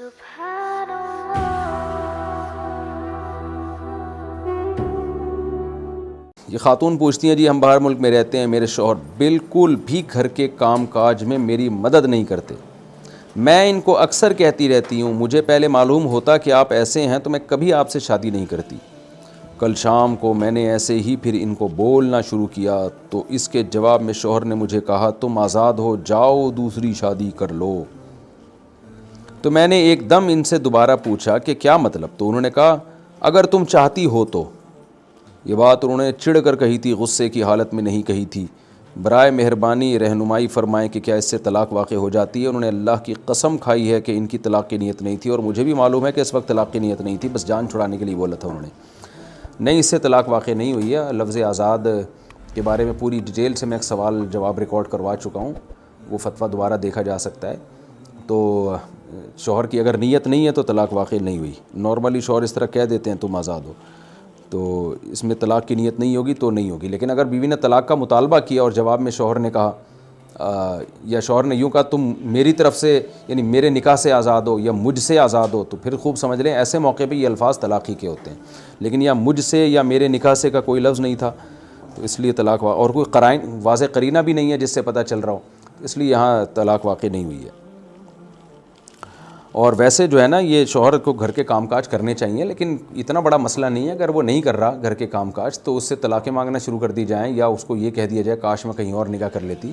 یہ خاتون پوچھتی ہیں جی ہم باہر ملک میں رہتے ہیں، میرے شوہر بالکل بھی گھر کے کام کاج میں میری مدد نہیں کرتے، میں ان کو اکثر کہتی رہتی ہوں مجھے پہلے معلوم ہوتا کہ آپ ایسے ہیں تو میں کبھی آپ سے شادی نہیں کرتی۔ کل شام کو میں نے ایسے ہی پھر ان کو بولنا شروع کیا تو اس کے جواب میں شوہر نے مجھے کہا تم آزاد ہو، جاؤ دوسری شادی کر لو۔ تو میں نے ایک دم ان سے دوبارہ پوچھا کہ کیا مطلب؟ تو انہوں نے کہا اگر تم چاہتی ہو تو۔ یہ بات انہوں نے چڑ کر کہی تھی، غصے کی حالت میں نہیں کہی تھی۔ برائے مہربانی رہنمائی فرمائیں کہ کیا اس سے طلاق واقع ہو جاتی ہے؟ انہوں نے اللہ کی قسم کھائی ہے کہ ان کی طلاق کی نیت نہیں تھی، اور مجھے بھی معلوم ہے کہ اس وقت طلاق کی نیت نہیں تھی، بس جان چھڑانے کے لیے بولا تھا انہوں نے۔ نہیں، اس سے طلاق واقع نہیں ہوئی ہے۔ لفظ آزاد کے بارے میں پوری ڈیٹیل سے میں ایک سوال جواب ریکارڈ کروا چکا ہوں، وہ فتویٰ دوبارہ دیکھا جا سکتا ہے۔ تو شوہر کی اگر نیت نہیں ہے تو طلاق واقع نہیں ہوئی۔ نارملی شوہر اس طرح کہہ دیتے ہیں تم آزاد ہو، تو اس میں طلاق کی نیت نہیں ہوگی تو نہیں ہوگی۔ لیکن اگر بیوی نے طلاق کا مطالبہ کیا اور جواب میں شوہر نے کہا یا شوہر نے یوں کہا تم میری طرف سے یعنی میرے نکاح سے آزاد ہو یا مجھ سے آزاد ہو، تو پھر خوب سمجھ لیں ایسے موقع پہ یہ الفاظ طلاقی کے ہوتے ہیں۔ لیکن یا مجھ سے یا میرے نکاح سے کا کوئی لفظ نہیں تھا، تو اس لیے طلاق اور کوئی قرائن واضح قرینہ بھی نہیں ہے جس سے پتہ چل رہا ہو، اس لیے یہاں طلاق واقع نہیں ہوئی ہے۔ اور ویسے جو ہے نا یہ شوہر کو گھر کے کام کاج کرنے چاہیے، لیکن اتنا بڑا مسئلہ نہیں ہے۔ اگر وہ نہیں کر رہا گھر کے کام کاج تو اس سے طلاقیں مانگنا شروع کر دی جائیں، یا اس کو یہ کہہ دیا جائے کاش میں کہیں اور نکاح کر لیتی،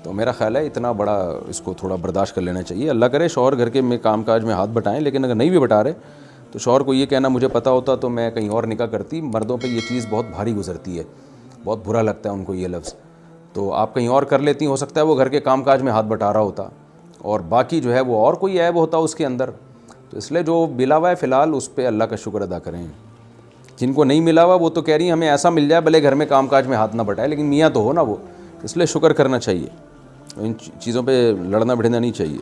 تو میرا خیال ہے اتنا بڑا اس کو تھوڑا برداشت کر لینا چاہیے۔ اللہ کرے شوہر گھر کے میں کام کاج میں ہاتھ بٹائیں، لیکن اگر نہیں بھی بٹا رہے تو شوہر کو یہ کہنا مجھے پتہ ہوتا تو میں کہیں اور نکاح کرتی۔ مردوں پہ یہ چیز بہت بھاری گزرتی ہے، بہت برا لگتا ہے ان کو یہ لفظ۔ تو آپ کہیں اور کر لیتی، ہو سکتا ہے وہ گھر کے کام کاج میں ہاتھ بٹا رہا ہوتا اور باقی جو ہے وہ اور کوئی عیب ہوتا اس کے اندر، تو اس لیے جو ملا ہوا ہے فی الحال اس پہ اللہ کا شکر ادا کریں۔ جن کو نہیں ملا ہوا وہ تو کہہ رہی ہیں ہمیں ایسا مل جائے بھلے گھر میں کام کاج میں ہاتھ نہ بٹائے، لیکن میاں تو ہو نا وہ، اس لیے شکر کرنا چاہیے، ان چیزوں پہ لڑنا بھڑنا نہیں چاہیے۔